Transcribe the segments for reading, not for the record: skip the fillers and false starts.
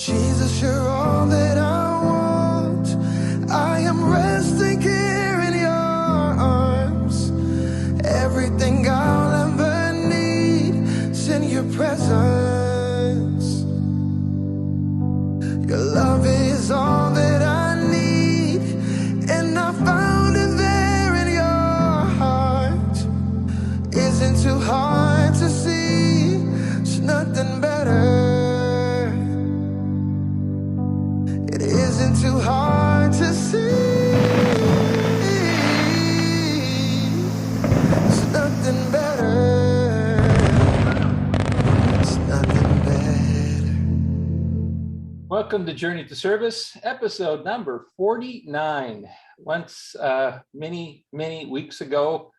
Jesus, you're all that I want. I am resting here in your arms. Everything I'll ever need is in your presence. Your love is all that I need, and I found it there in your heart. Isn't too hard to see, it's nothing better. It isn't too hard to see. It's nothing better. It's nothing better. Welcome to Journey to Service, episode number 49. Once, many weeks ago,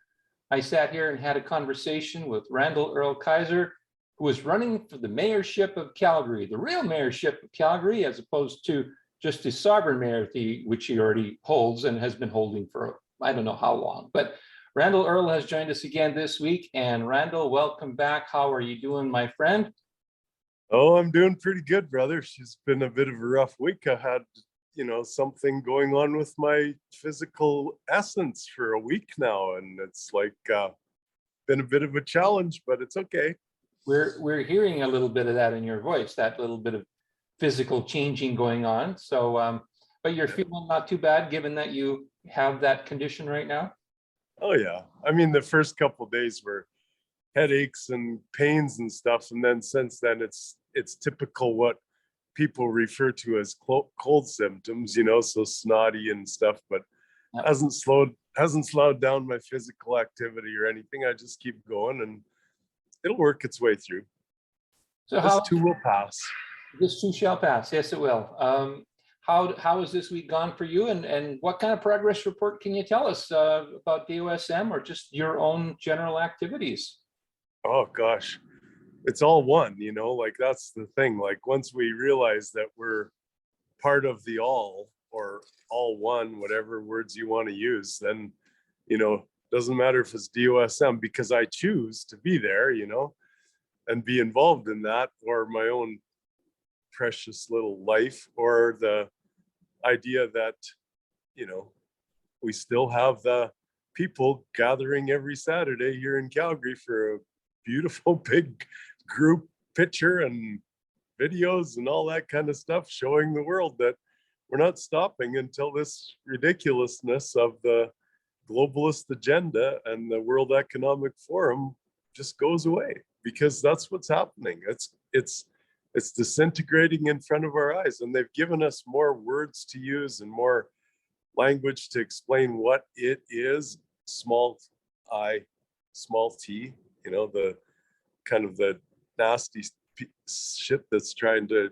I sat here and had a conversation with Randall Earl Kaiser, who was running for the mayorship of Calgary, the real mayorship of Calgary, as opposed to just the sovereign mayoralty, which he already holds and has been holding for I don't know how long. But Randall Earl has joined us again this week. And Randall, welcome back. How are you doing, my friend? Oh, I'm doing pretty good, brother. It's been a bit of a rough week. I had, something going on with my physical essence for a week now, and it's like been a bit of a challenge, but it's okay. We're hearing a little bit of that in your voice, that little bit of physical changing going on. So, but you're feeling not too bad, given that you have that condition right now? Oh yeah. I mean, the first couple of days were headaches and pains and stuff, and then since then it's typical what people refer to as cold symptoms, so snotty and stuff, but Yep. hasn't slowed down my physical activity or anything. I just keep going and it'll work its way through. So This too will pass. This too shall pass. Yes, it will. How has this week gone for you, and what kind of progress report can you tell us about DOSM or just your own general activities? Oh gosh, it's all one, like that's the thing. Like once we realize that we're part of the all, or all one, whatever words you want to use, then, doesn't matter if it's DOSM, because I choose to be there, and be involved in that, or my own precious little life, or the idea that, we still have the people gathering every Saturday here in Calgary for a beautiful big group picture and videos and all that kind of stuff, showing the world that we're not stopping until this ridiculousness of the globalist agenda and the World Economic Forum just goes away, because that's what's happening. It's disintegrating in front of our eyes, and they've given us more words to use and more language to explain what it is. Small I, small t, the kind of the nasty shit that's trying to,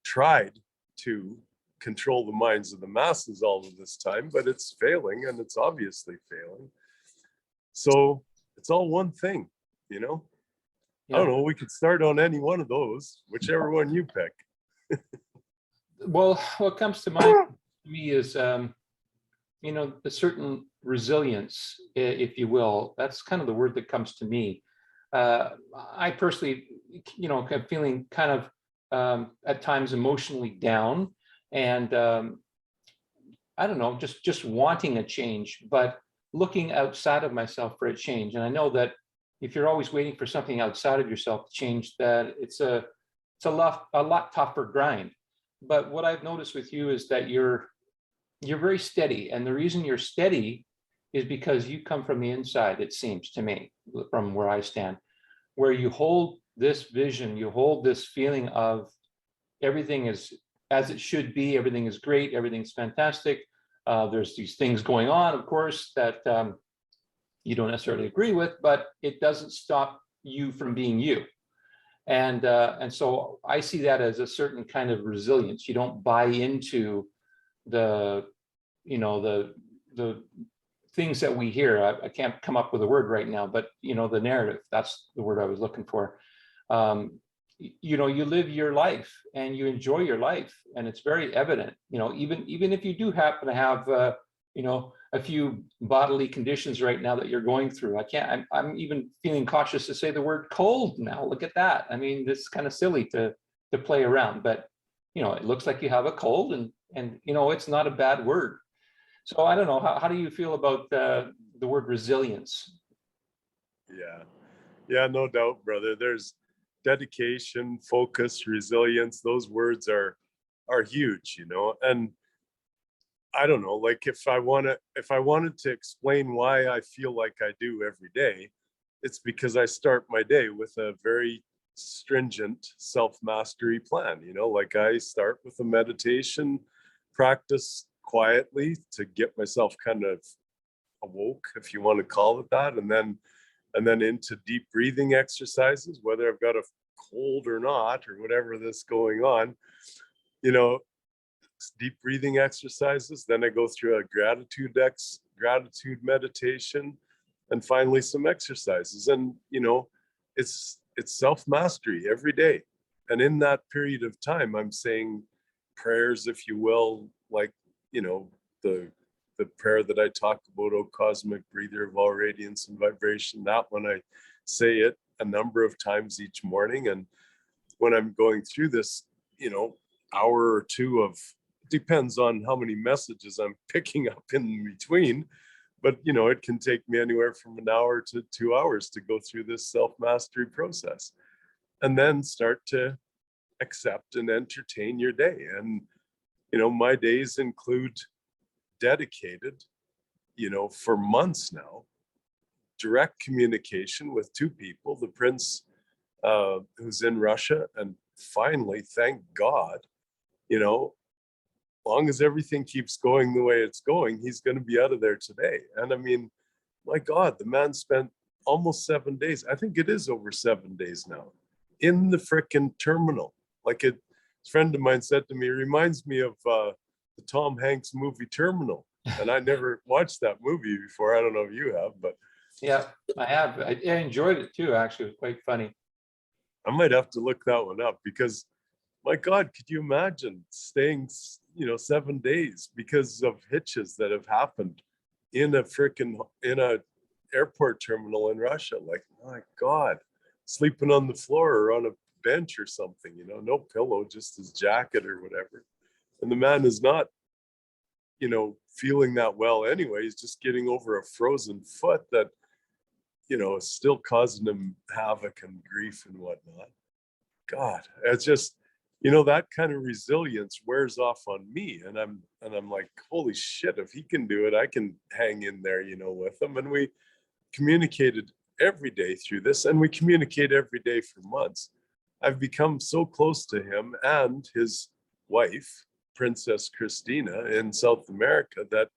tried to control the minds of the masses all of this time, but it's failing, and it's obviously failing. So it's all one thing, Yeah. I don't know, we could start on any one of those, whichever one you pick. Well, what comes to mind to me is, a certain resilience, if you will. That's kind of the word that comes to me. I personally, am feeling kind of at times emotionally down, and I don't know, just wanting a change, but looking outside of myself for a change. And I know that if you're always waiting for something outside of yourself to change, that it's a lot tougher grind. But what I've noticed with you is that you're very steady, and the reason you're steady is because you come from the inside. It seems to me, from where I stand, where you hold this vision, you hold this feeling of everything is as it should be, everything is great, everything's fantastic. There's these things going on, of course, that you don't necessarily agree with, but it doesn't stop you from being you. And so I see that as a certain kind of resilience. You don't buy into the things that we hear. I can't come up with a word right now, but the narrative, that's the word I was looking for. You live your life and you enjoy your life, and it's very evident, even if you do happen to have a few bodily conditions right now that you're going through. I'm even feeling cautious to say the word cold now. Look at that. I mean, it's kind of silly to to play around, but you know, it looks like you have a cold, and you know, it's not a bad word. So I don't know, how do you feel about the word resilience? Yeah, no doubt, brother. There's dedication, focus, resilience. Those words are huge, you know. And I don't know, like if I wanted to explain why I feel like I do every day, it's because I start my day with a very stringent self-mastery plan, you know, like I start with a meditation practice quietly to get myself kind of awoke, if you want to call it that, and then into deep breathing exercises, whether I've got a cold or not, or whatever that's going on, you know, deep breathing exercises. Then I go through a gratitude meditation, and finally some exercises. And you know, it's self-mastery every day. And in that period of time, I'm saying prayers, if you will, like, you know, the prayer that I talk about, "O cosmic breather of all radiance and vibration," that one, I say it a number of times each morning. And when I'm going through this, you know, hour or two of, depends on how many messages I'm picking up in between, but you know, it can take me anywhere from an hour to 2 hours to go through this self-mastery process, and then start to accept and entertain your day. And you know, my days include dedicated, you know, for months now, direct communication with two people, the prince who's in Russia, and finally, thank God, you know, long as everything keeps going the way it's going, he's going to be out of there today. And I mean, my God, the man spent almost 7 days. I think it is over 7 days now in the frickin' terminal. Like, a friend of mine said to me, it reminds me of the Tom Hanks movie Terminal. And I never watched that movie before. I don't know if you have, but Yeah, I have. I enjoyed it too, actually. It was quite funny. I might have to look that one up, because my God, could you imagine staying, you know, 7 days because of hitches that have happened in a airport terminal in Russia? Like, my God, sleeping on the floor or on a bench or something, you know, no pillow, just his jacket or whatever. And the man is not, you know, feeling that well anyway. He's just getting over a frozen foot that, you know, is still causing him havoc and grief and whatnot. God, it's just, you know, that kind of resilience wears off on me. And I'm like, holy shit, if he can do it, I can hang in there, you know, with him. And we communicated every day through this, and we communicate every day for months. I've become so close to him and his wife, Princess Christina, in South America, that,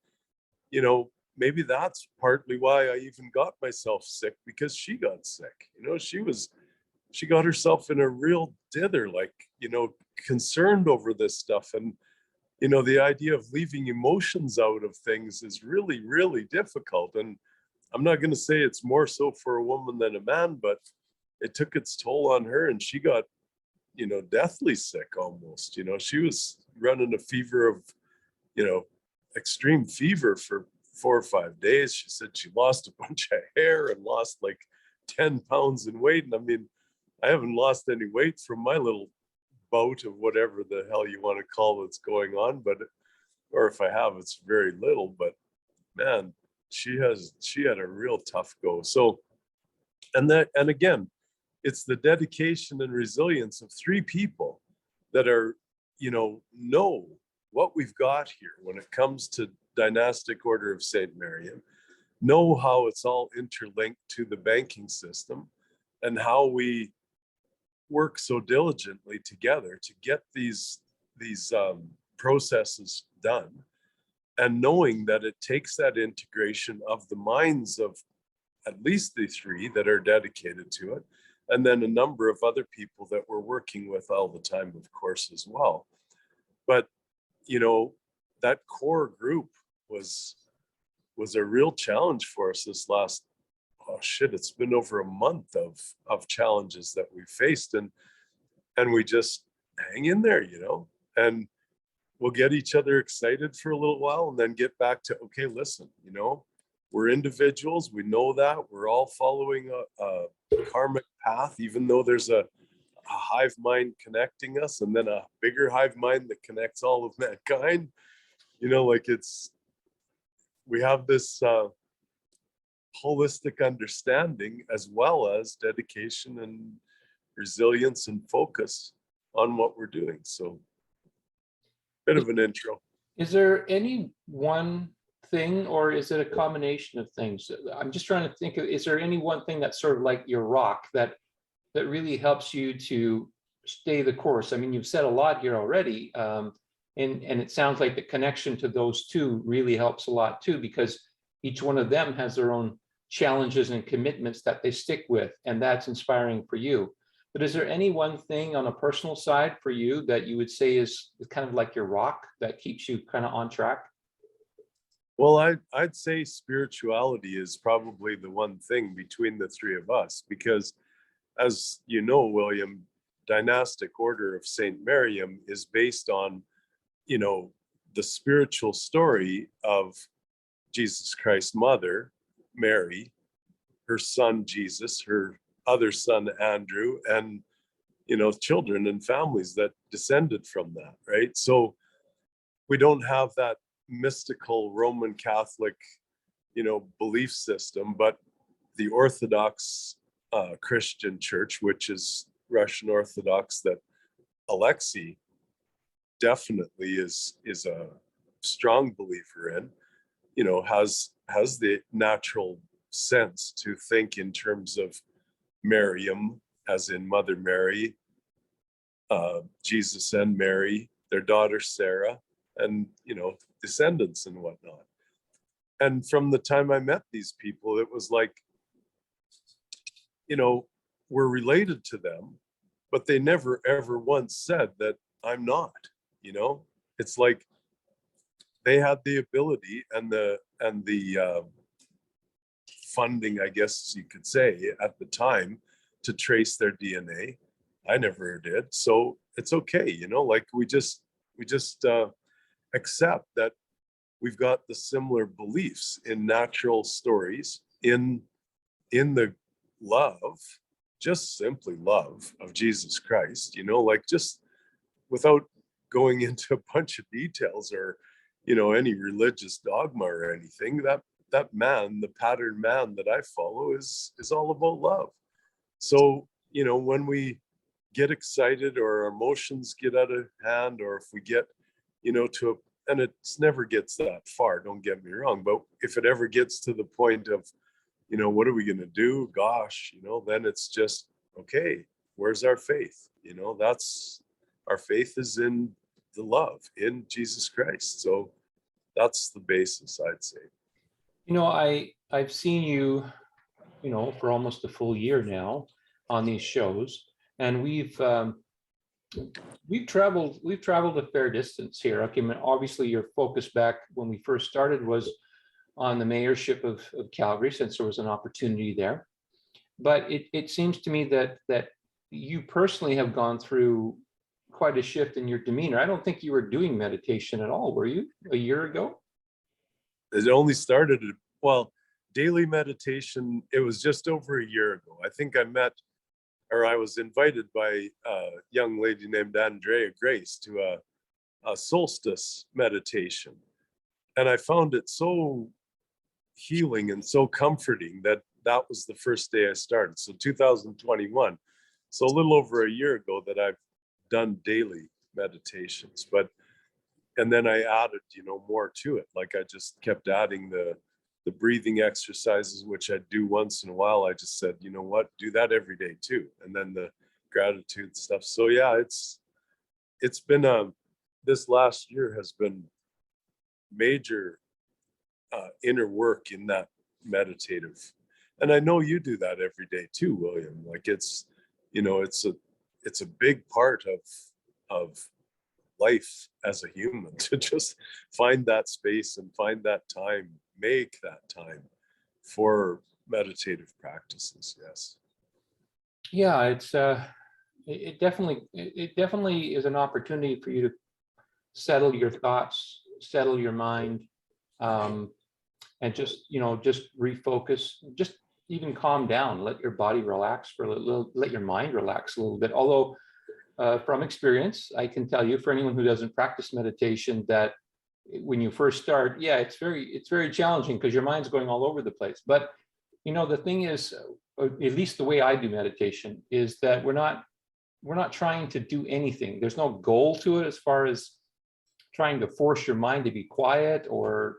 you know, maybe that's partly why I even got myself sick, because she got sick. You know, she got herself in a real dither, like, you know, concerned over this stuff. And, you know, the idea of leaving emotions out of things is really, really difficult. And I'm not going to say it's more so for a woman than a man, but it took its toll on her, and she got, you know, deathly sick almost. You know, she was running a fever of, you know, extreme fever for 4 or 5 days. She said she lost a bunch of hair and lost like 10 pounds in weight. And I mean, I haven't lost any weight from my little bout of whatever the hell you want to call what's going on, but, or if I have, it's very little. But man, she had a real tough go. So, and again, it's the dedication and resilience of three people that are, you know what we've got here when it comes to dynastic order of St. Marian, know how it's all interlinked to the banking system, and how we work so diligently together to get these processes done, and knowing that it takes that integration of the minds of at least the three that are dedicated to it, and then a number of other people that we're working with all the time, of course, as well. But you know, that core group was a real challenge for us this last, oh shit, it's been over a month of challenges that we faced, and we just hang in there, you know, and we'll get each other excited for a little while, and then get back to, okay, listen, you know, we're individuals, we know that we're all following a karmic path, even though there's a hive mind connecting us, and then a bigger hive mind that connects all of mankind. Like we have this holistic understanding, as well as dedication and resilience and focus on what we're doing. So, bit of an intro. Is there any one thing, or is it a combination of things? I'm just trying to think of, is there any one thing that's sort of like your rock that really helps you to stay the course? I mean, you've said a lot here already, and it sounds like the connection to those two really helps a lot too, because each one of them has their own challenges and commitments that they stick with, and that's inspiring for you. But is there any one thing on a personal side for you that you would say is kind of like your rock that keeps you kind of on track? Well, I'd say spirituality is probably the one thing between the three of us, because as you know, William, dynastic order of Saint Miriam is based on, the spiritual story of Jesus Christ's mother, Mary, her son Jesus, her other son Andrew, and children and families that descended from that, right? So we don't have that mystical Roman Catholic belief system, but the Orthodox Christian church, which is Russian Orthodox, that Alexei definitely is a strong believer in, has the natural sense to think in terms of Miriam, as in Mother Mary, Jesus and Mary, their daughter Sarah, and descendants and whatnot. And from the time I met these people, it was like, we're related to them, but they never ever once said that I'm not. It's like they had the ability and the funding, I guess you could say, at the time to trace their DNA. I never did, so it's okay. Like we just accept that we've got the similar beliefs in natural stories, in the love, just simply love of Jesus Christ, like just without going into a bunch of details or any religious dogma or anything. That man, the pattern man that I follow, is all about love. So when we get excited or our emotions get out of hand, or if we get and it never gets that far, don't get me wrong, but if it ever gets to the point of what are we going to do, gosh, then it's just, okay, where's our faith? That's our faith is in the love in Jesus Christ. So that's the basis, I'd say. I've seen you, for almost a full year now on these shows, and we've traveled a fair distance here. Okay, I mean, obviously your focus back when we first started was on the mayorship of Calgary, since there was an opportunity there. But it seems to me that you personally have gone through quite a shift in your demeanor. I don't think you were doing meditation at all, were you, a year ago? It only started, well, daily meditation, it was just over a year ago. I think I was invited by a young lady named Andrea Grace to a solstice meditation. And I found it so healing and so comforting that was the first day I started. So 2021. So a little over a year ago that I've done daily meditations, and then I added, more to it. Like I just kept adding the breathing exercises, which I do once in a while. I just said, what, do that every day too. And then the gratitude stuff. So yeah, it's been this last year has been major inner work in that meditative. And I know you do that every day too, William. Like it's a big part of life as a human to just find that space and find that time, make that time for meditative practices. Yes. Yeah, it definitely is an opportunity for you to settle your thoughts, settle your mind, and just refocus, just even calm down, let your body relax for a little, let your mind relax a little bit. Although from experience, I can tell you, for anyone who doesn't practice meditation, that when you first start, yeah, it's very challenging because your mind's going all over the place. But the thing is, at least the way I do meditation, is that we're not trying to do anything. There's no goal to it as far as trying to force your mind to be quiet or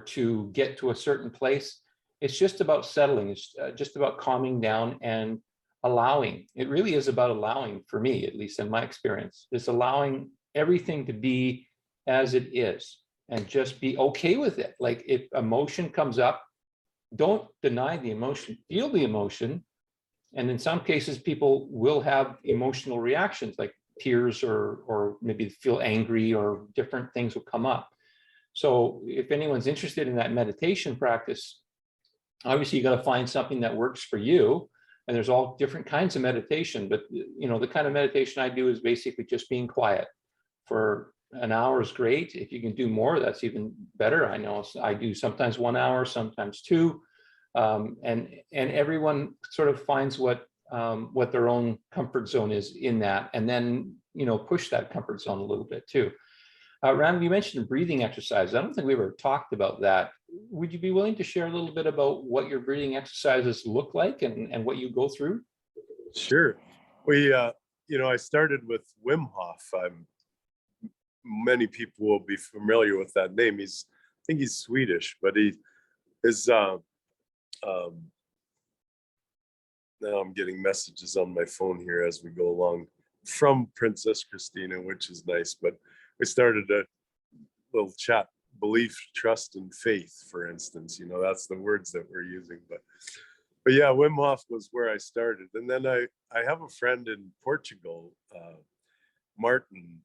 to get to a certain place. It's just about settling. It's just about calming down and allowing. It really is about allowing, for me, at least in my experience. It's allowing everything to be as it is and just be okay with it. Like if emotion comes up, don't deny the emotion, feel the emotion. And in some cases, people will have emotional reactions like tears or maybe feel angry, or different things will come up. So if anyone's interested in that meditation practice, obviously you got to find something that works for you. And there's all different kinds of meditation, but the kind of meditation I do is basically just being quiet for an hour is great. If you can do more, that's even better. I know I do sometimes 1 hour, sometimes 2. And everyone sort of finds what their own comfort zone is in that, and then push that comfort zone a little bit too. Randall, you mentioned breathing exercises. I don't think we ever talked about that. Would you be willing to share a little bit about what your breathing exercises look like and what you go through? Sure. We, I started with Wim Hof. Many people will be familiar with that name. I think he's Swedish, but he is. Now I'm getting messages on my phone here as we go along from Princess Christina, which is nice. But we started a little chat: belief, trust, and faith, for instance. That's the words that we're using. But yeah, Wim Hof was where I started. And then I have a friend in Portugal, Martin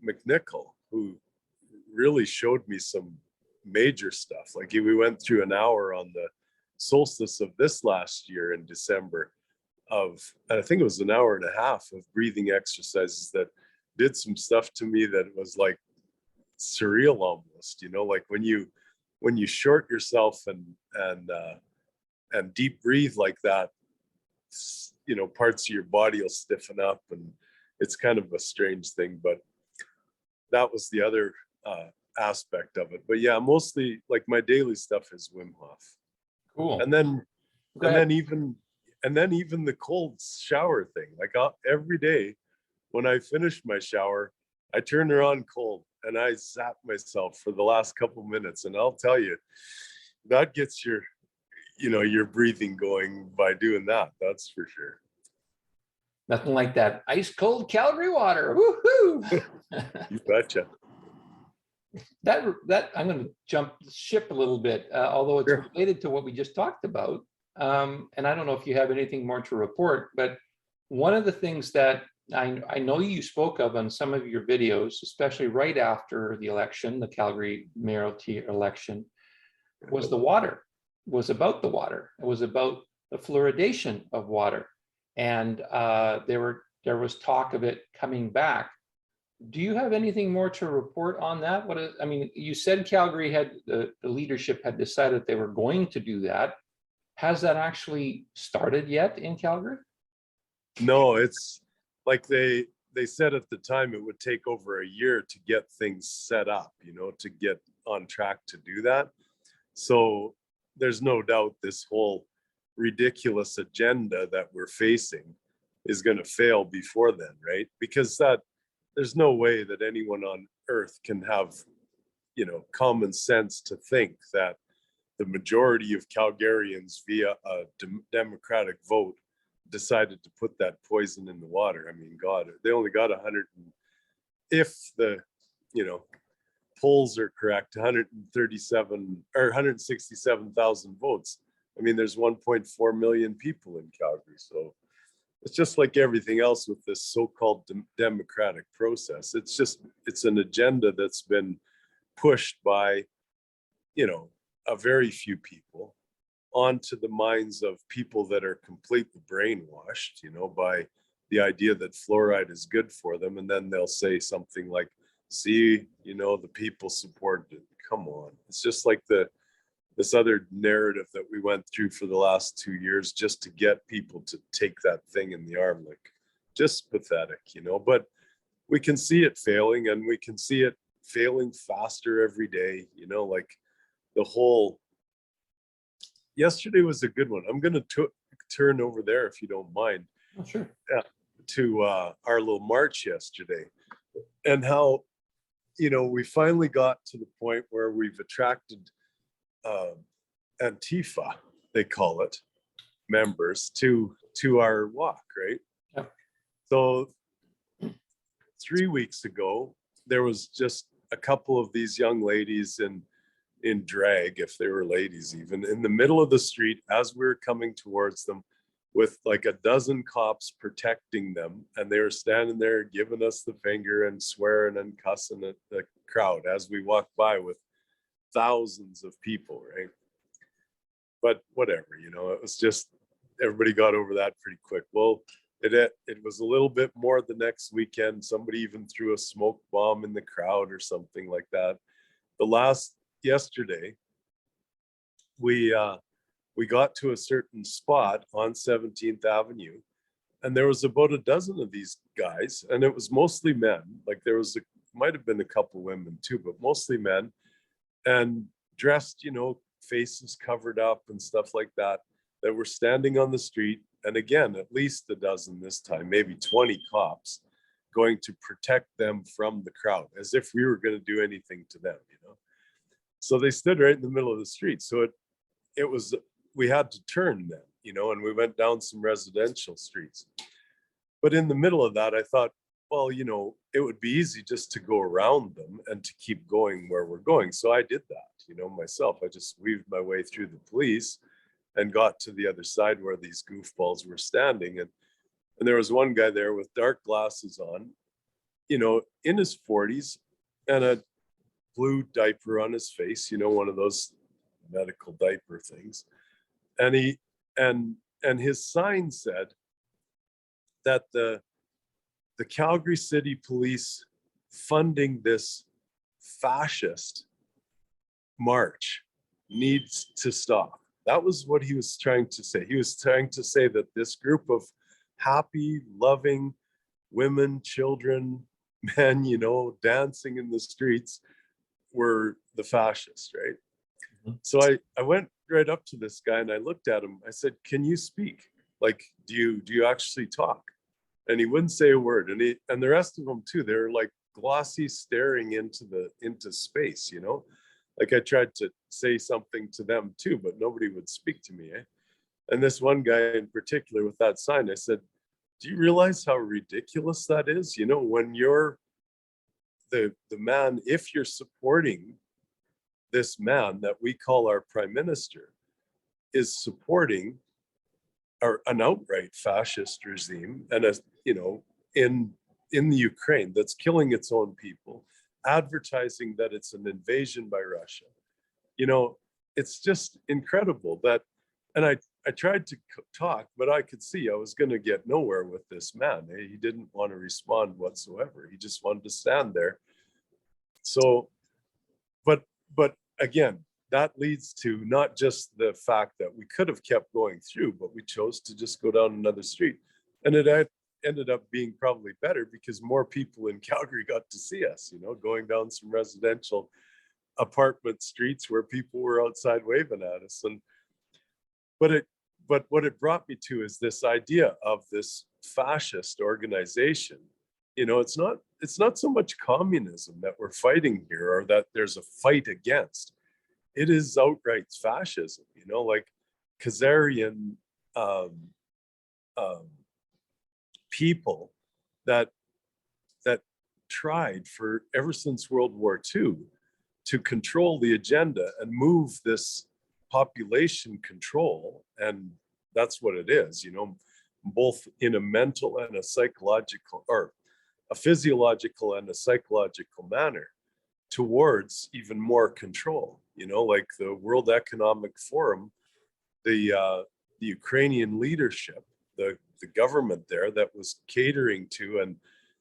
McNichol, who really showed me some major stuff. Like we went through an hour on the solstice of this last year in December and I think it was an hour and a half of breathing exercises that did some stuff to me that was like surreal almost, like when you short yourself and deep breathe like that, parts of your body will stiffen up, and it's kind of a strange thing. But that was the other aspect of it. But yeah, mostly like my daily stuff is Wim Hof. Cool. And then even the cold shower thing. Like every day when I finish my shower, I turn her on cold and I zap myself for the last couple minutes. And I'll tell you, that gets your breathing going by doing that. That's for sure. Nothing like that ice cold Calgary water. Woohoo! You betcha. That I'm going to jump ship a little bit, although it's Sure. related to what we just talked about. And I don't know if you have anything more to report, but one of the things that I know you spoke of on some of your videos, especially right after the election, the Calgary Mayoral election, was the water. Was about the water. It was about the fluoridation of water, and there was talk of it coming back. Do you have anything more to report on that? You said Calgary had the leadership had decided they were going to do that. Has that actually started yet in Calgary? No, it's like they said at the time it would take over a year to get things set up, to get on track to do that. So there's no doubt this whole ridiculous agenda that we're facing is going to fail before then, right? Because there's no way that anyone on earth can have, common sense to think that the majority of Calgarians via a democratic vote decided to put that poison in the water. I mean, God, they only got 100, if the, polls are correct, 137 or 167,000 votes. I mean, there's 1.4 million people in Calgary. So it's just like everything else with this so-called democratic process. It's an agenda that's been pushed by, a very few people onto the minds of people that are completely brainwashed, by the idea that fluoride is good for them. And then they'll say something like, see, the people supported it. Come on. It's just like this other narrative that we went through for the last 2 years just to get people to take that thing in the arm. Like, just pathetic, you know, but we can see it failing, and we can see it failing faster every day, you know, like the whole, yesterday was a good one. I'm going to turn over there, if you don't mind. Oh, sure. To our little march yesterday, and how, you know, we finally got to the point where we've attracted Antifa, they call it, members to our walk, right? Yep. So 3 weeks ago, there was just a couple of these young ladies in drag, if they were ladies even, in the middle of the street as we were coming towards them, with like a dozen cops protecting them, and they were standing there giving us the finger and swearing and cussing at the crowd as we walked by with thousands of people, right? But whatever, you know, it was just, everybody got over that pretty quick. Well, it was a little bit more the next weekend. Somebody even threw a smoke bomb in the crowd or something like that. Yesterday, we got to a certain spot on 17th Avenue, and there was about a dozen of these guys, and it was mostly men. Like there was might have been a couple women too, but mostly men, and dressed, you know, faces covered up and stuff like that, that were standing on the street. And again, at least a dozen this time, maybe 20 cops going to protect them from the crowd, as if we were going to do anything to them, you know. So they stood right in the middle of the street. So it was, we had to turn then, you know, and we went down some residential streets. But in the middle of that, I thought, well, you know, it would be easy just to go around them and to keep going where we're going. So I did that, you know, myself. I just weaved my way through the police and got to the other side where these goofballs were standing. And there was one guy there with dark glasses on, you know, in his 40s, and a blue diaper on his face, you know, one of those medical diaper things. And he and his sign said that the Calgary City Police funding this fascist march needs to stop. That was what he was trying to say. He was trying to say that this group of happy, loving women, children, men, you know, dancing in the streets were the fascists, right? Mm-hmm. So I went right up to this guy and I looked at him. I said, "Can you speak? Like, do you actually talk?" And he wouldn't say a word. And the rest of them too, they're like glossy, staring into space, you know. Like I tried to say something to them too, but nobody would speak to me. And this one guy in particular with that sign, I said, "Do you realize how ridiculous that is? You know, when you're the man, if you're supporting this man that we call our prime minister, is supporting an outright fascist regime, and you know, in the Ukraine, that's killing its own people, advertising that it's an invasion by Russia. You know, it's just incredible that." And I tried to talk, but I could see I was going to get nowhere with this man. He didn't want to respond whatsoever. He just wanted to stand there. So, but again, that leads to not just the fact that we could have kept going through, but we chose to just go down another street. And it ended up being probably better because more people in Calgary got to see us, you know, going down some residential apartment streets where people were outside waving at us. And but what it brought me to is this idea of this fascist organization. You know, it's not so much communism that we're fighting here, or that there's a fight against. It is outright fascism, you know, like Khazarian people that tried for ever since World War II to control the agenda and move this population control. And that's what it is, you know, both in a mental and a psychological, or a physiological and a psychological manner, towards even more control. You know, like the World Economic Forum, the Ukrainian leadership, the government there that was catering to, and,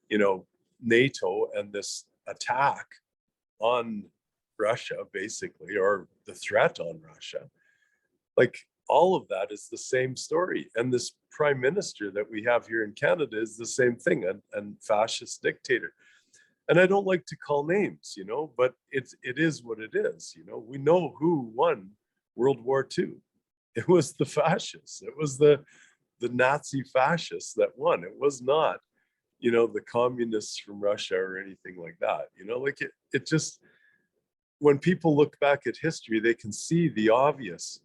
you know, NATO and this attack on Russia, basically, or the threat on Russia. Like, all of that is the same story. And this prime minister that we have here in Canada is the same thing, and fascist dictator. And I don't like to call names, but it is what it is. We know who won World War II. It was the fascists. It was the Nazi fascists that won. It was not, the communists from Russia or anything like that. Like it just, when people look back at history, they can see the obvious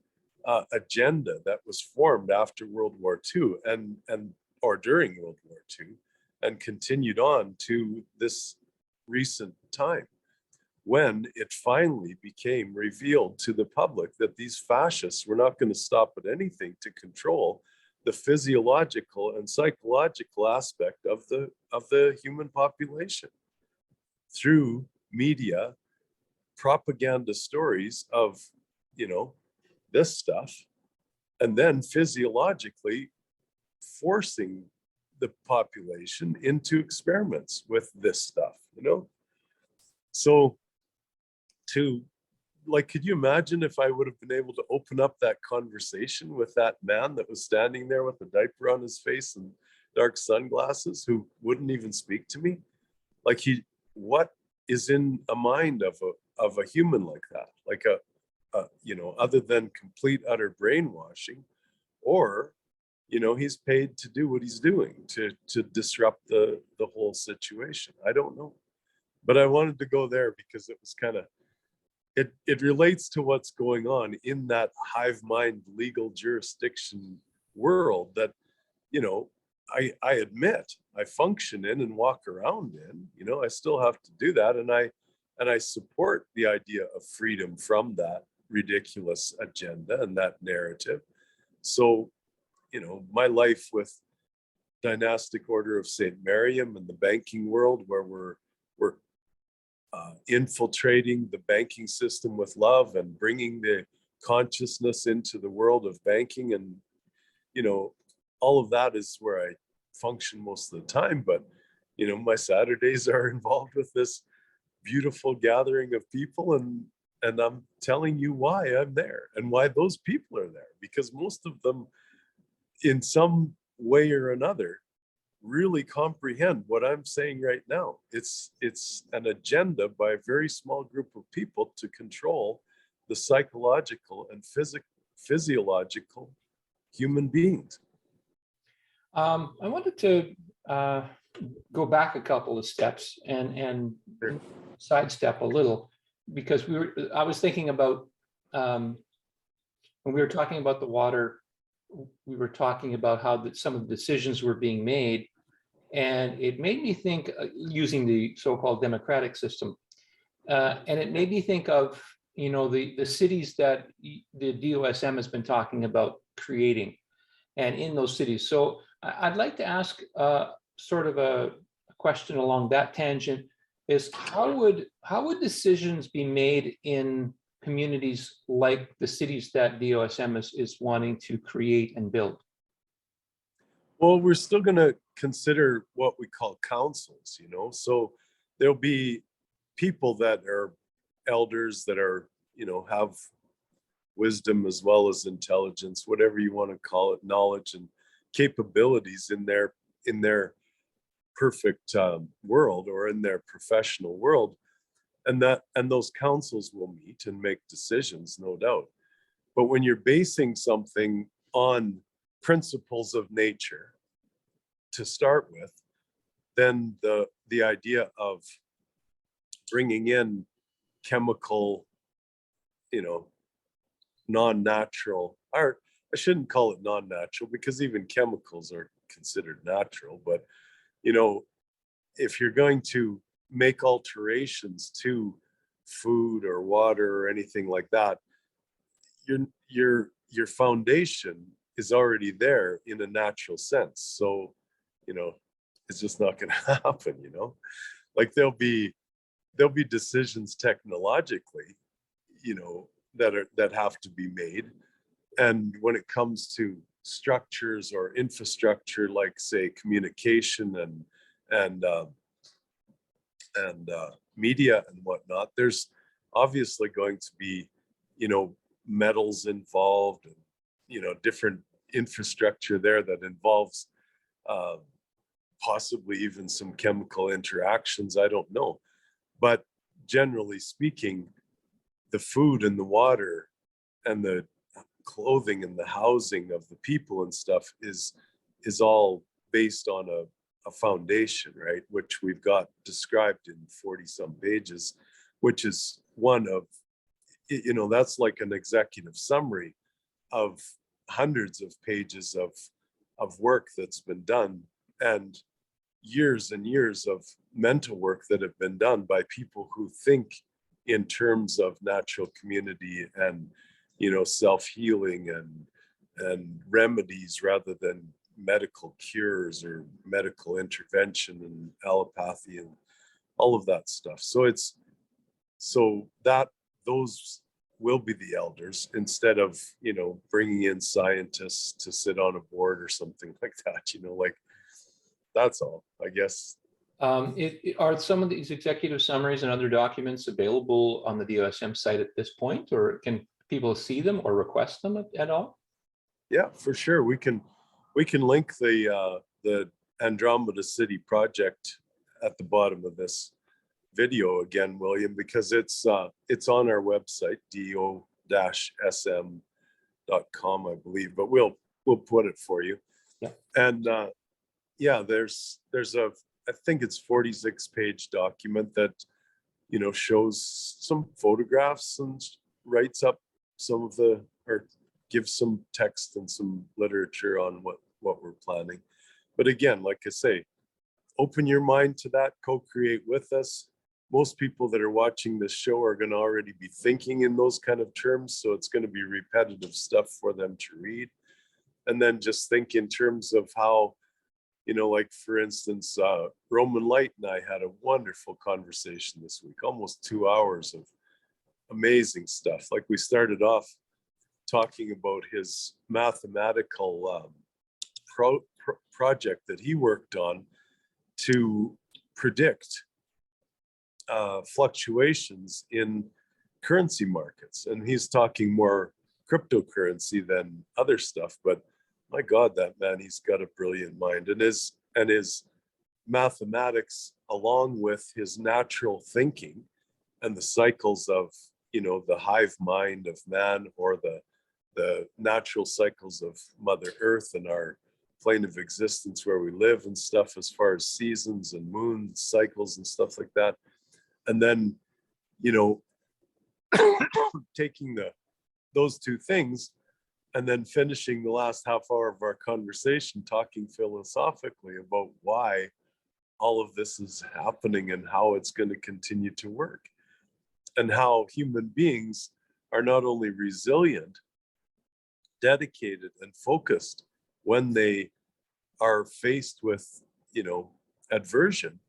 agenda that was formed after World War II and or during World War II, and continued on to this recent time, when it finally became revealed to the public that these fascists were not going to stop at anything to control the physiological and psychological aspect of the human population through media propaganda stories of this stuff, and then physiologically forcing the population into experiments with this stuff. So could you imagine if I would have been able to open up that conversation with that man that was standing there with a diaper on his face and dark sunglasses, who wouldn't even speak to me? Like, what is in a mind of a human like that? Like other than complete utter brainwashing, or he's paid to do what he's doing to disrupt the whole situation. I don't know, but I wanted to go there because it was kind of, it relates to what's going on in that hive mind legal jurisdiction world that I admit I function in and walk around in. I still have to do that, and I support the idea of freedom from that ridiculous agenda and that narrative. So my life with Dynastic Order of St. Miriam and the banking world, where we're infiltrating the banking system with love and bringing the consciousness into the world of banking, and all of that is where I function most of the time. But my Saturdays are involved with this beautiful gathering of people, and I'm telling you why I'm there and why those people are there, because most of them, in some way or another, really comprehend what I'm saying right now. It's an agenda by a very small group of people to control the psychological and physiological human beings. I wanted to go back a couple of steps and sidestep a little, because I was thinking about when we were talking about the water, we were talking about how some of the decisions were being made, and it made me think, using the so-called democratic system, and it made me think of the cities that the DOSM has been talking about creating, and in those cities. So I'd like to ask sort of a question along that tangent: is how would decisions be made in communities like the cities that DOSM is wanting to create and build? Well, we're still going to consider what we call councils, so there'll be people that are elders that are, have wisdom as well as intelligence, whatever you want to call it, knowledge and capabilities in their perfect world, or in their professional world. And those councils will meet and make decisions, no doubt. But when you're basing something on principles of nature to start with, then the idea of bringing in chemical, non-natural, or I shouldn't call it non-natural, because even chemicals are considered natural. But if you're going to make alterations to food or water or anything like that, your foundation is already there in a natural sense. So it's just not going to happen. Like, there'll be decisions technologically that have to be made. And when it comes to structures or infrastructure, like, say, communication and media and whatnot, there's obviously going to be metals involved, and different infrastructure there that involves possibly even some chemical interactions. I don't know. But generally speaking, the food and the water and the clothing and the housing of the people and stuff is all based on a foundation, right? Which we've got described in 40 some pages, which is one of, that's like an executive summary of hundreds of pages of work that's been done, and years of mental work that have been done by people who think in terms of natural community and self-healing and remedies rather than medical cures or medical intervention and allopathy and all of that stuff. So those will be the elders, instead of bringing in scientists to sit on a board or something like that. Like, that's all, I guess. Are some of these executive summaries and other documents available on the DOSM site at this point, or can people see them or request them at all? Yeah, for sure. We can link the Andromeda City project at the bottom of this video again, William, because it's on our website, do-sm.com, I believe, but we'll put it for you. Yeah. And yeah, there's I think it's 46-page document that shows some photographs and writes up some of or gives some text and some literature on what we're planning. But again, like I say, open your mind to that, co-create with us. Most people that are watching this show are going to already be thinking in those kind of terms, so it's going to be repetitive stuff for them to read. And then just think in terms of how, like for instance, Roman Light and I had a wonderful conversation this week, almost 2 hours of amazing stuff. Like, we started off talking about his mathematical project that he worked on to predict fluctuations in currency markets. And he's talking more cryptocurrency than other stuff, but my God, that man, he's got a brilliant mind. And his mathematics, along with his natural thinking and the cycles of, the hive mind of man, or the natural cycles of Mother Earth and our plane of existence where we live and stuff, as far as seasons and moon cycles and stuff like that. And then, taking those two things and then finishing the last half hour of our conversation talking philosophically about why all of this is happening and how it's going to continue to work, and how human beings are not only resilient, dedicated, and focused when they are faced with, adversion,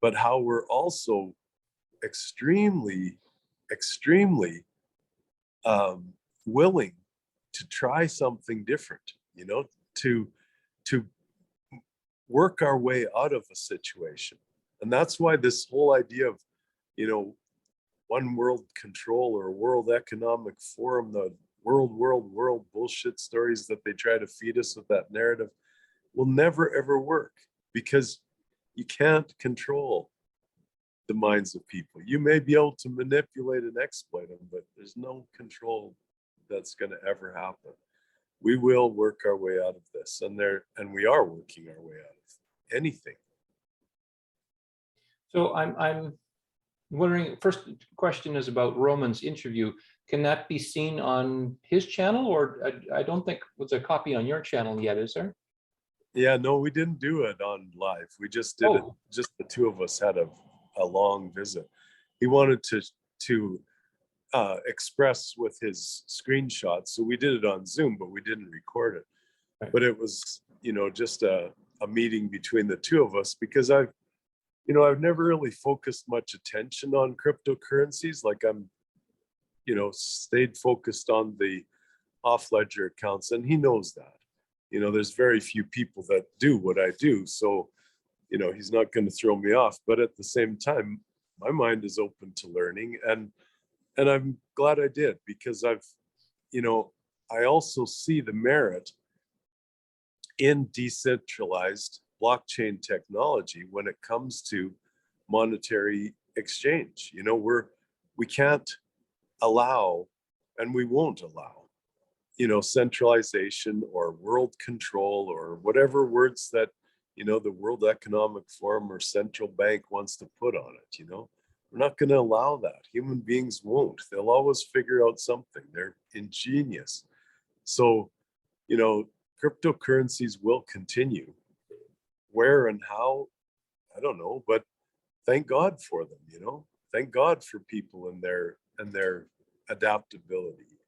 but how we're also extremely willing to try something different, to work our way out of a situation. And that's why this whole idea of, one world control or World Economic Forum, the world bullshit stories that they try to feed us with that narrative, will never ever work, because you can't control the minds of people. You may be able to manipulate and exploit them, but there's no control that's going to ever happen. We will work our way out of this, and we are working our way out of anything. So I'm wondering, first question is about Roman's interview. Can that be seen on his channel, or I don't think was a copy on your channel yet, is there? Yeah, no, we didn't do it on live. We just did it. Just the two of us had a long visit. He wanted to express with his screenshots, so we did it on Zoom, but we didn't record it. Right. But it was, just a meeting between the two of us, because I've never really focused much attention on cryptocurrencies. Like, I'm, stayed focused on the off-ledger accounts, and he knows that. There's very few people that do what I do, so he's not going to throw me off. But at the same time, my mind is open to learning, and I'm glad I did, because I've I also see the merit in decentralized blockchain technology when it comes to monetary exchange. You know, we can't allow, and we won't allow, you know, centralization or world control or whatever words that, you know, the World Economic Forum or central bank wants to put on it. You know, we're not going to allow that. Human beings won't. They'll always figure out something. They're ingenious. So, you know, cryptocurrencies will continue. Where and how, I don't know, but thank God for them, you know. Thank God for people and their adaptability.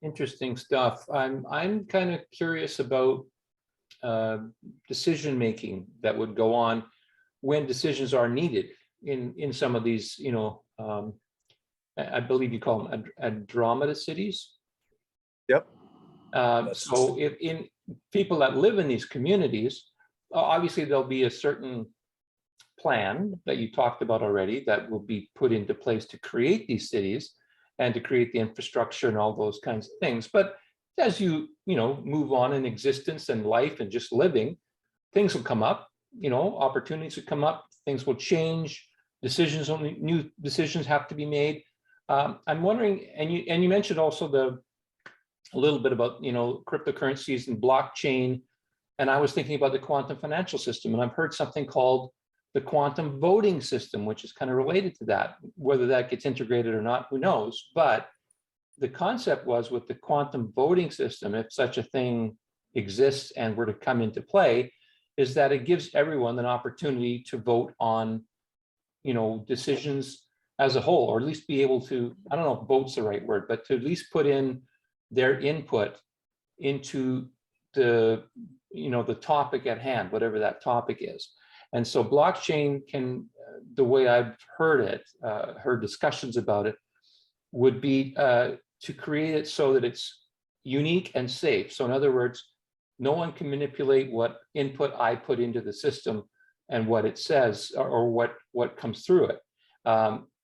Interesting stuff. I'm kind of curious about decision making that would go on when decisions are needed in some of these, you know, I believe you call them Andromeda cities. Yep. So if in people that live in these communities, obviously there'll be a certain plan that you talked about already that will be put into place to create these cities and to create the infrastructure and all those kinds of things. But as you know, move on in existence and life and just living, things will come up, you know, opportunities will come up, things will change, decisions, only new decisions have to be made. I'm wondering, and you mentioned also a little bit about, you know, cryptocurrencies and blockchain. And I was thinking about the quantum financial system, and I've heard something called the quantum voting system, which is kind of related to that. Whether that gets integrated or not, who knows? But the concept was with the quantum voting system, if such a thing exists and were to come into play, is that it gives everyone an opportunity to vote on, you know, decisions as a whole, or at least be able to, I don't know if vote's the right word, but to at least put in their input into the, you know, the topic at hand, whatever that topic is. And so blockchain can, the way I've heard it, heard discussions about it, would be to create it so that it's unique and safe. So in other words, no one can manipulate what input I put into the system and what it says or what comes through it.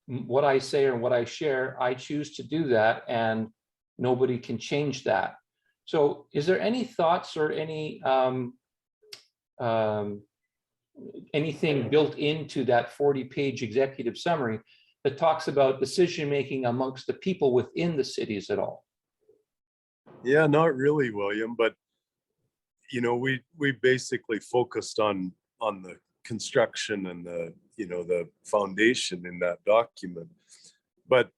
What I say or what I share, I choose to do that, and nobody can change that. So is there any thoughts or any anything built into that 40-page executive summary that talks about decision-making amongst the people within the cities at all? Yeah, not really, William, but you know, we basically focused on the construction and the, you know, the foundation in that document. But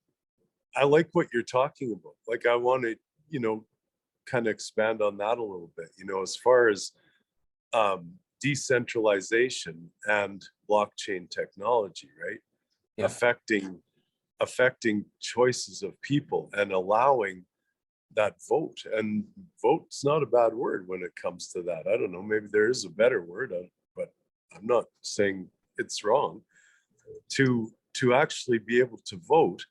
I like what you're talking about. Like, I want to, you know, kind of expand on that a little bit, you know, as far as decentralization and blockchain technology, right? Yeah. Affecting choices of people and allowing that vote. And vote's not a bad word when it comes to that. I don't know, maybe there is a better word, but I'm not saying it's wrong. To actually be able to vote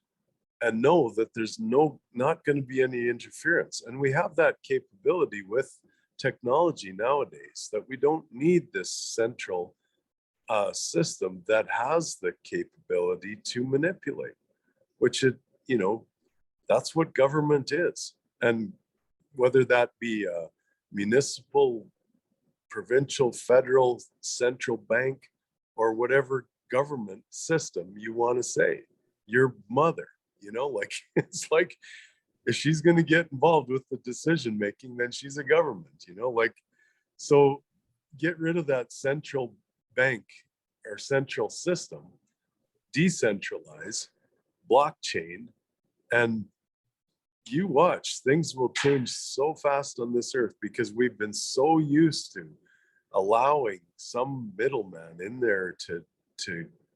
and know that there's not going to be any interference. And we have that capability with technology nowadays, that we don't need this central system that has the capability to manipulate, which it, you know, that's what government is. And whether that be a municipal, provincial, federal, central bank, or whatever government system you want to say, your mother, you know, like, it's like, if she's going to get involved with the decision making, then she's a government, you know, like, so get rid of that central bank or central system, decentralize, blockchain, and you watch, things will change so fast on this earth, because we've been so used to allowing some middleman in there to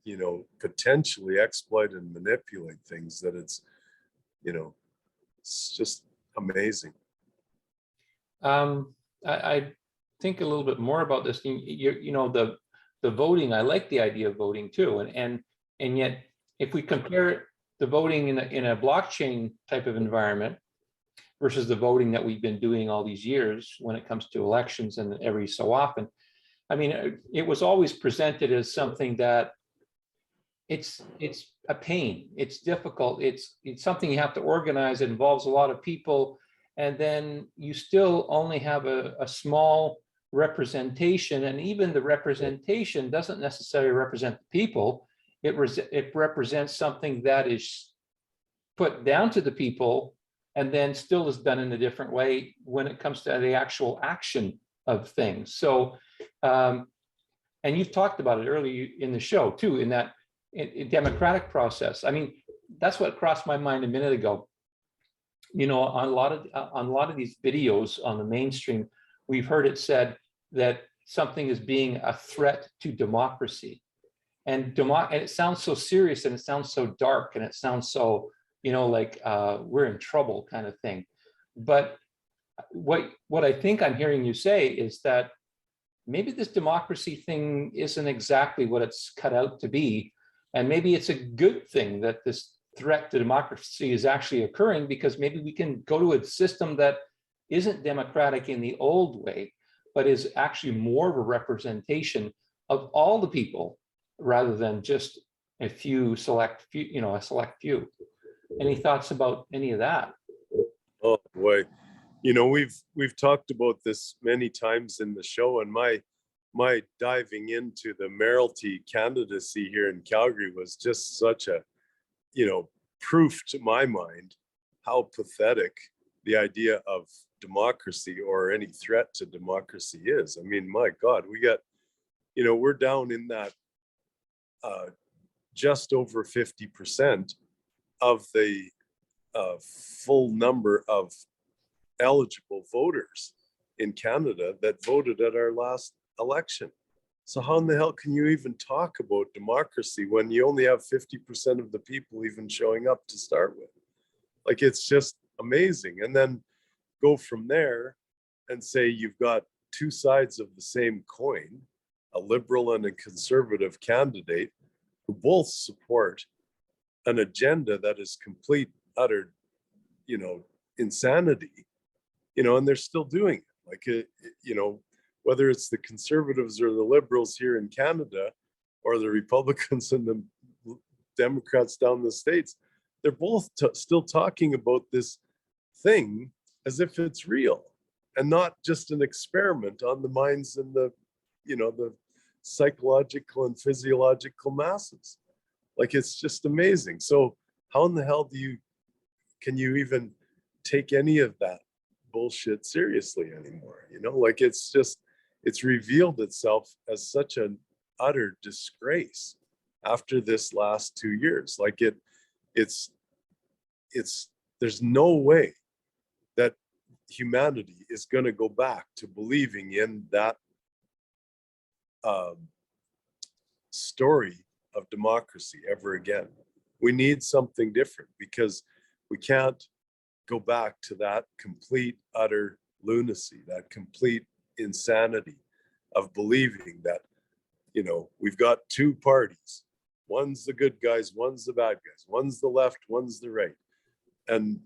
you know, potentially exploit and manipulate things, that it's, you know, it's just amazing. I think a little bit more about this. You know, the voting, I like the idea of voting too. And yet, if we compare the voting in a blockchain type of environment versus the voting that we've been doing all these years when it comes to elections and every so often, I mean, it was always presented as something that it's a pain. It's difficult. It's something you have to organize. It involves a lot of people, and then you still only have a small representation, and even the representation doesn't necessarily represent the people. It represents something that is put down to the people, and then still is done in a different way when it comes to the actual action of things. So, and you've talked about it earlier in the show too, in that democratic process. I mean, that's what crossed my mind a minute ago. You know, on a lot of these videos on the mainstream, we've heard it said that something is being a threat to democracy, and it sounds so serious, and it sounds so dark, and it sounds so, you know, like we're in trouble kind of thing. But what I think I'm hearing you say is that maybe this democracy thing isn't exactly what it's cut out to be. And maybe it's a good thing that this threat to democracy is actually occurring, because maybe we can go to a system that isn't democratic in the old way, but is actually more of a representation of all the people rather than just a select few, you know, a select few. Any thoughts about any of that? Oh boy, you know, we've talked about this many times in the show, and my diving into the mayoralty candidacy here in Calgary was just such a, you know, proof to my mind how pathetic the idea of democracy or any threat to democracy is. I mean, my God, we got, you know, we're down in that just over 50% of the full number of eligible voters in Canada that voted at our last election. So how in the hell can you even talk about democracy when you only have 50% of the people even showing up to start with? Like, it's just amazing. And then go from there and say you've got two sides of the same coin, a liberal and a conservative candidate who both support an agenda that is complete, utter, you know, insanity, you know, and they're still doing it. Like, you know, whether it's the conservatives or the liberals here in Canada, or the Republicans and the Democrats down in the States, they're both still talking about this thing as if it's real and not just an experiment on the minds and the, you know, the psychological and physiological masses. Like, it's just amazing. So how in the hell can you even take any of that bullshit seriously anymore? You know, like, it's revealed itself as such an utter disgrace after this last 2 years. Like, it's there's no way that humanity is going to go back to believing in that story of democracy ever again. We need something different, because we can't go back to that complete, utter lunacy, that complete insanity of believing that, you know, we've got two parties. One's the good guys, one's the bad guys, one's the left, one's the right. And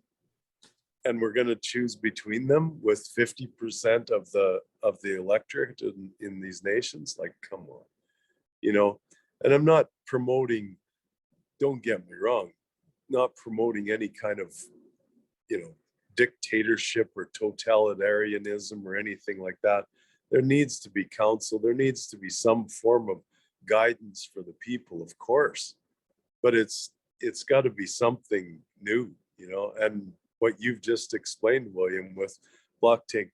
we're going to choose between them with 50% of the electorate in these nations. Like, come on, you know. And I'm not promoting, don't get me wrong, not promoting any kind of, you know, dictatorship or totalitarianism or anything like that. There needs to be counsel. There needs to be some form of guidance for the people, of course, but it's got to be something new, you know. And what you've just explained, William, with blockchain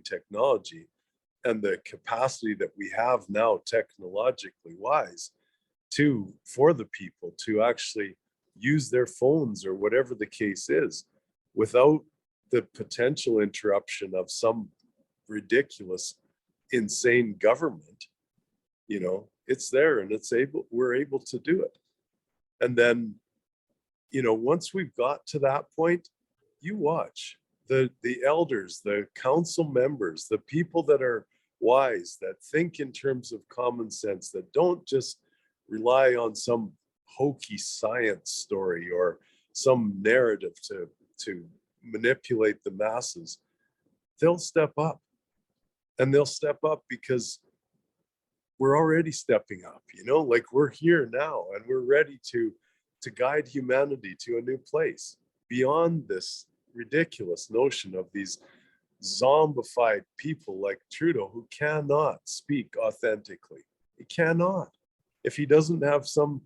technology and the capacity that we have now technologically wise for the people to actually use their phones or whatever the case is without the potential interruption of some ridiculous, insane government, you know, it's there and we're able to do it. And then, you know, once we've got to that point, you watch the elders, the council members, the people that are wise, that think in terms of common sense, that don't just rely on some hokey science story or some narrative to manipulate the masses. They'll step up, and they'll step up because we're already stepping up, like we're here now and we're ready to guide humanity to a new place beyond this ridiculous notion of these zombified people like Trudeau who cannot speak authentically. He cannot. If he doesn't have some,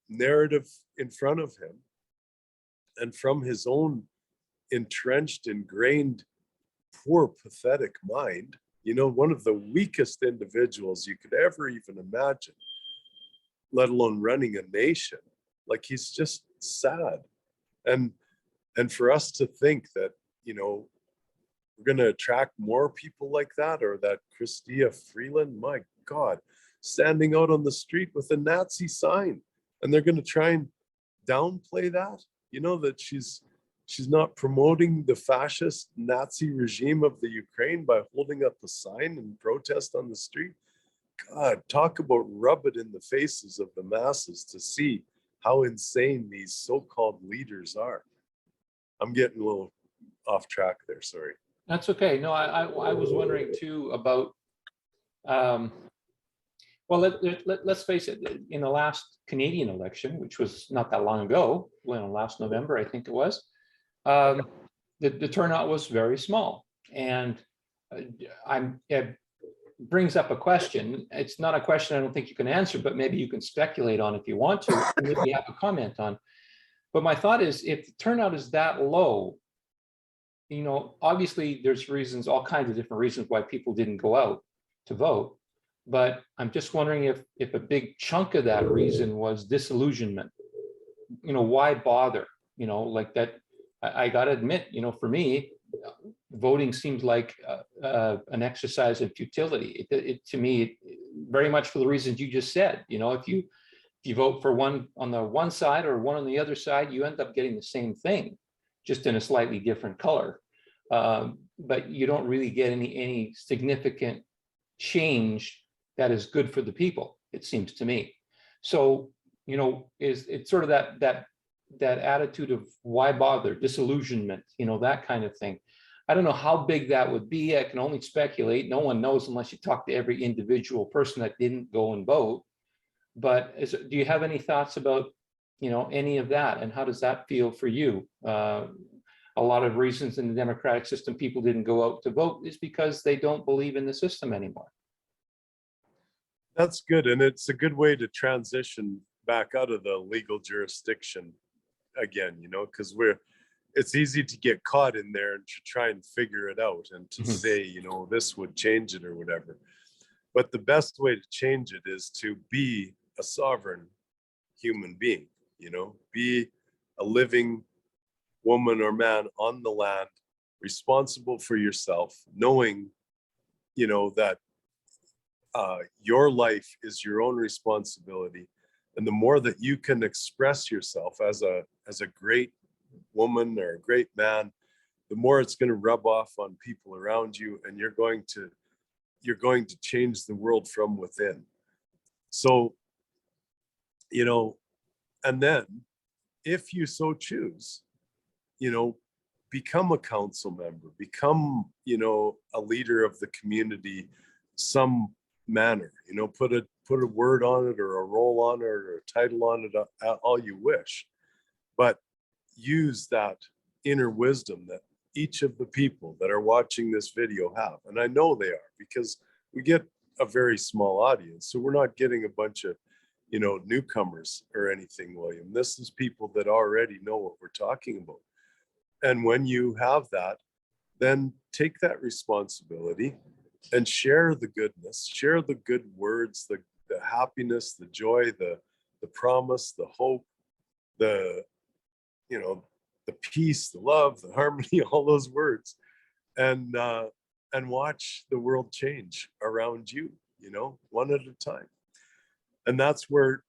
narrative in front of him and from his own entrenched, ingrained, poor, pathetic mind, one of the weakest individuals you could ever even imagine, let alone running a nation. Like, he's just sad. And for us to think that, we're going to attract more people like that, or that Chrystia Freeland, my God, standing out on the street with a Nazi sign, and they're going to try and downplay that, that she's not promoting the fascist Nazi regime of the Ukraine by holding up a sign and protest on the street. God, talk about rub it in the faces of the masses to see how insane these so-called leaders are. I'm getting a little off track there, sorry. That's okay. No, I was wondering too about, well, let's face it, in the last Canadian election, which was not that long ago, last November, I think it was, the turnout was very small. And it brings up a question. It's not a question I don't think you can answer, but maybe you can speculate on if you want to, maybe you have a comment on. But my thought is, if the turnout is that low, obviously there's reasons, all kinds of different reasons why people didn't go out to vote. But I'm just wondering if a big chunk of that reason was disillusionment. Why bother? Like that, I got to admit, for me, voting seems like an exercise in futility. To me, very much for the reasons you just said. If you vote for one on the one side or one on the other side, you end up getting the same thing, just in a slightly different color. But you don't really get any significant change that is good for the people, it seems to me. So, it's sort of that attitude of why bother, disillusionment, that kind of thing. I don't know how big that would be. I can only speculate. No one knows unless you talk to every individual person that didn't go and vote. But do you have any thoughts about, any of that? And how does that feel for you? A lot of reasons in the democratic system people didn't go out to vote is because they don't believe in the system anymore. That's good. And it's a good way to transition back out of the legal jurisdiction again, because it's easy to get caught in there and to try and figure it out and to say, this would change it or whatever. But the best way to change it is to be a sovereign human being, be a living woman or man on the land, responsible for yourself, knowing, that your life is your own responsibility. And the more that you can express yourself as a great woman or a great man, the more it's going to rub off on people around you, and you're going to change the world from within. So, and then if you so choose, become a council member, become, a leader of the community, some manner, put a word on it or a role on it or a title on it, all you wish, but use that inner wisdom that each of the people that are watching this video have. And I know they are, because we get a very small audience. So we're not getting a bunch of, newcomers or anything, William. This is people that already know what we're talking about. And when you have that, then take that responsibility and share the goodness, share the good words, the happiness, the joy, the promise, the hope, the peace, the love, the harmony, all those words, and watch the world change around you, one at a time. And that's where,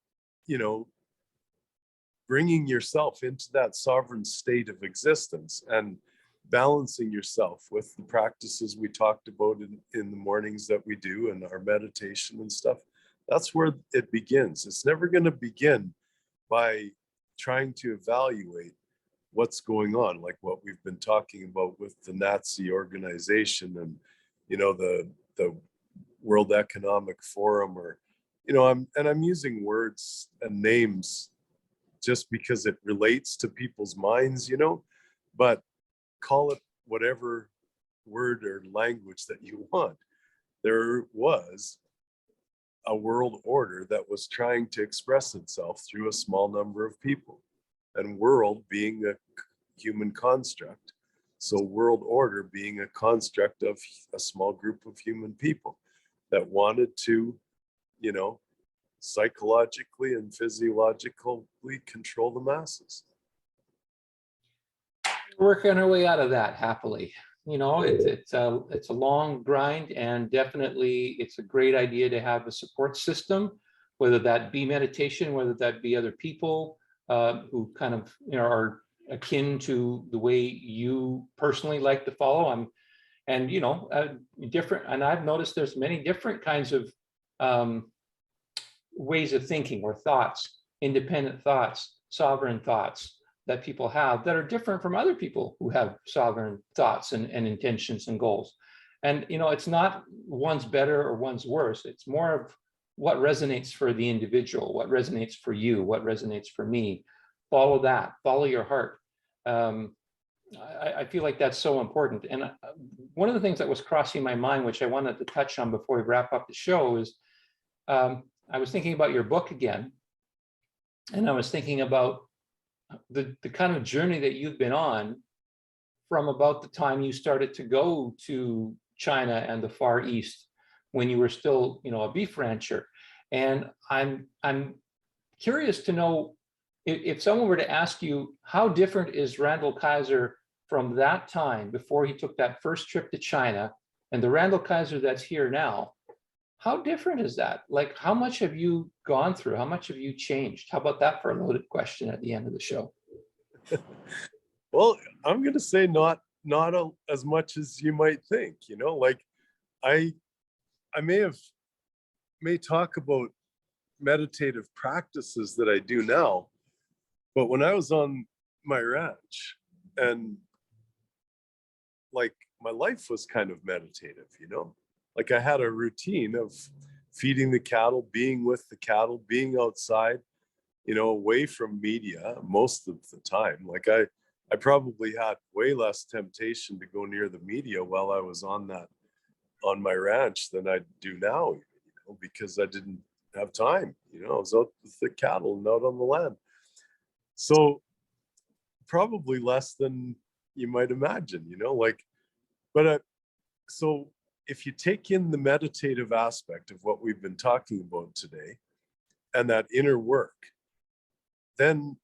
bringing yourself into that sovereign state of existence and balancing yourself with the practices we talked about in the mornings that we do and our meditation and stuff, that's where it begins. It's never going to begin by trying to evaluate what's going on, like what we've been talking about with the Nazi organization and, the World Economic Forum, or, I'm using words and names just because it relates to people's minds, but call it whatever word or language that you want. There was a world order that was trying to express itself through a small number of people, and world being a human construct. So world order being a construct of a small group of human people that wanted to, psychologically and physiologically control the masses. We're working our way out of that happily. It's a long grind, and definitely it's a great idea to have a support system, whether that be meditation, whether that be other people who kind of are akin to the way you personally like to follow. Different, and I've noticed there's many different kinds of ways of thinking or thoughts, independent thoughts, sovereign thoughts that people have that are different from other people who have sovereign thoughts and intentions and goals. And it's not one's better or one's worse. It's more of what resonates for the individual, what resonates for you, what resonates for me. Follow that, follow your heart. I feel like that's so important. And one of the things that was crossing my mind, which I wanted to touch on before we wrap up the show, is I was thinking about your book again, and I was thinking about the kind of journey that you've been on from about the time you started to go to China and the Far East when you were still, a beef rancher. And I'm curious to know if someone were to ask you, how different is Randall Kaiser from that time before he took that first trip to China and the Randall Kaiser that's here now? How different is that? Like, how much have you gone through? How much have you changed? How about that for a loaded question at the end of the show? Well, I'm going to say not as much as you might think, like I may talk about meditative practices that I do now, but when I was on my ranch, and like my life was kind of meditative, like I had a routine of feeding the cattle, being with the cattle, being outside, away from media most of the time. Like I probably had way less temptation to go near the media while I was on my ranch than I do now, because I didn't have time. I was out with the cattle and out on the land. So probably less than you might imagine, so if you take in the meditative aspect of what we've been talking about today and that inner work, then,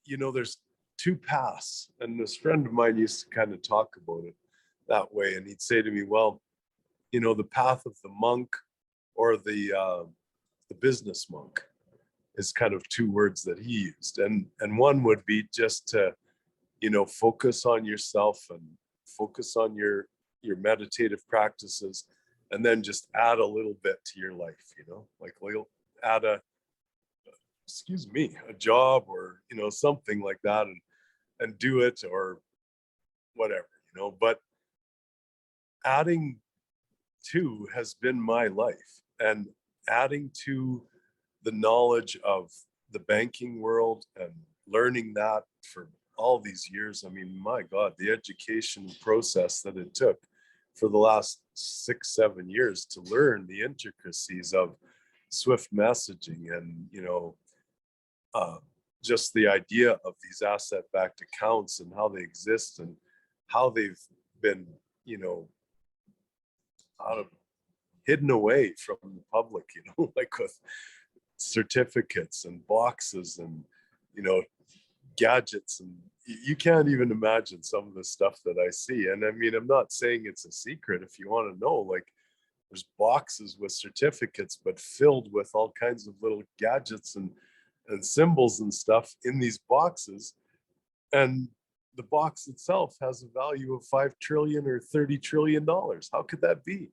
there's two paths. And this friend of mine used to kind of talk about it that way. And he'd say to me, well, the path of the monk or the business monk is kind of two words that he used. And one would be just to, focus on yourself and focus on your meditative practices, and then just add a little bit to your life, like we'll add a job or, something like that, and do it or whatever, but adding to has been my life, and adding to the knowledge of the banking world and learning that for all these years. I mean, my God, the education process that it took for the last 6-7 years to learn the intricacies of Swift messaging and, just the idea of these asset-backed accounts and how they exist and how they've been, hidden away from the public, like with certificates and boxes and, gadgets, and you can't even imagine some of the stuff that I see. And I mean, I'm not saying it's a secret. If you want to know, like there's boxes with certificates, but filled with all kinds of little gadgets and symbols and stuff in these boxes. And the box itself has a value of 5 trillion or $30 trillion. How could that be?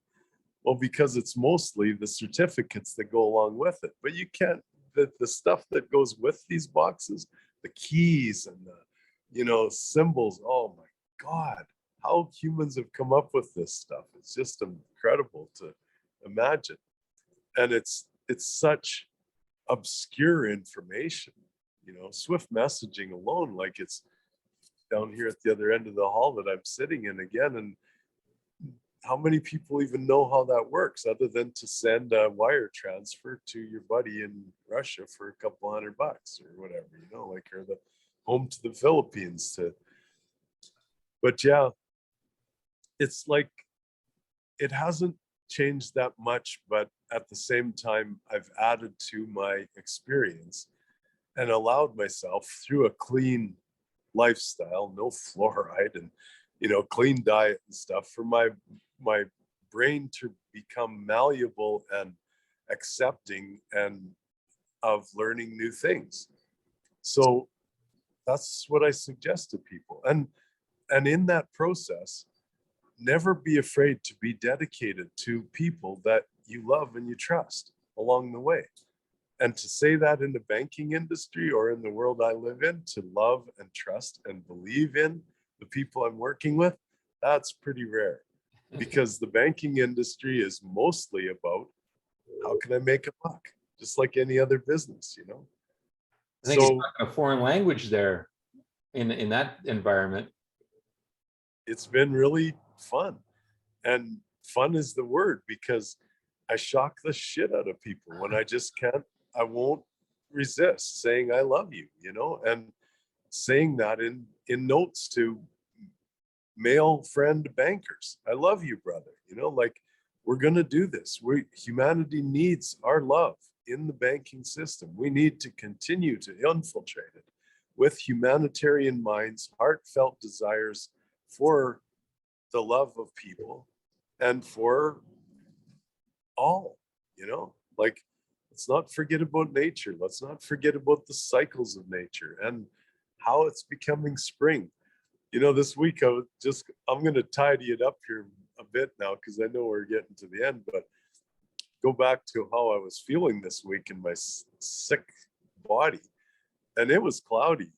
Well, because it's mostly the certificates that go along with it. But you can't, the stuff that goes with these boxes, the keys and the, symbols, oh my God, how humans have come up with this stuff. It's just incredible to imagine. And it's such obscure information, Swift messaging alone, like it's down here at the other end of the hall that I'm sitting in again. And how many people even know how that works other than to send a wire transfer to your buddy in Russia for a couple $100 or whatever, like, or the home to the Philippines but yeah, it's like, it hasn't changed that much, but at the same time, I've added to my experience and allowed myself through a clean lifestyle, no fluoride and, clean diet and stuff, for my brain to become malleable and accepting and of learning new things. So that's what I suggest to people. And in that process, never be afraid to be dedicated to people that you love and you trust along the way. And to say that in the banking industry or in the world I live in, to love and trust and believe in the people I'm working with, that's pretty rare. Because the banking industry is mostly about, how can I make a buck? Just like any other business, I think it's a foreign language there in that environment. It's been really fun. And fun is the word, because I shock the shit out of people when I won't resist saying I love you, and saying that in notes to male friend bankers. I love you, brother. Like, we're going to do this. Humanity needs our love in the banking system. We need to continue to infiltrate it with humanitarian minds, heartfelt desires for the love of people and for all, like, let's not forget about nature. Let's not forget about the cycles of nature and how it's becoming spring. This week I'm going to tidy it up here a bit now, because I know we're getting to the end, but go back to how I was feeling this week in my sick body. And it was cloudy.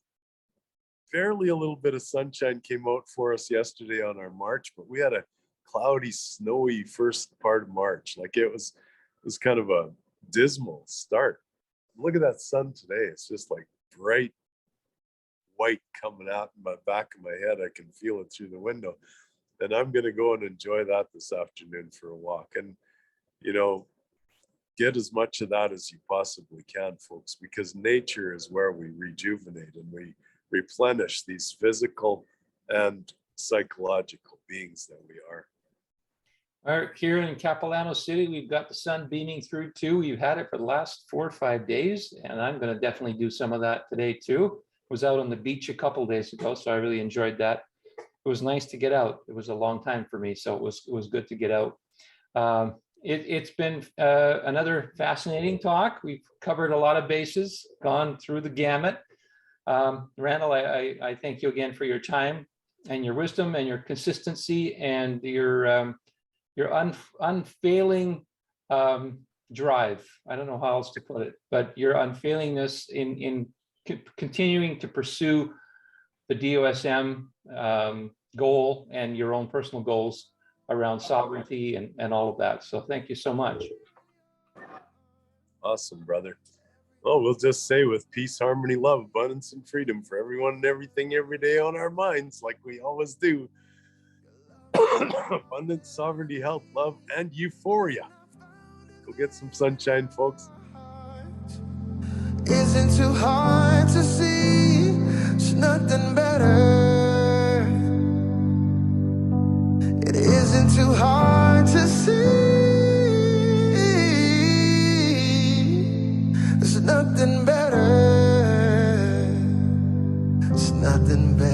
Barely a little bit of sunshine came out for us yesterday on our march, but we had a cloudy, snowy first part of March. Like, it was kind of a dismal start. Look at that sun today. It's just like bright white coming out in my back of my head. I can feel it through the window. And I'm going to go and enjoy that this afternoon for a walk. And, get as much of that as you possibly can, folks, because nature is where we rejuvenate and we replenish these physical and psychological beings that we are. All right, here in Capilano City, we've got the sun beaming through too. We've had it for the last 4 or 5 days, and I'm going to definitely do some of that today too. Was out on the beach a couple of days ago, so I really enjoyed that. It was nice to get out. It was a long time for me, so it was good to get out. It's been another fascinating talk. We've covered a lot of bases, gone through the gamut. Randall, I thank you again for your time and your wisdom and your consistency and your unfailing drive. I don't know how else to put it, but your unfailingness in continuing to pursue the DOSM goal and your own personal goals around sovereignty and all of that. So thank you so much. Awesome, brother. Well, we'll just say, with peace, harmony, love, abundance, and freedom for everyone and everything every day on our minds, like we always do. Abundance, sovereignty, health, love, and euphoria. Go get some sunshine, folks. Isn't too hard to see. It's nothing better. It isn't too hard to see. There's nothing better. It's nothing better.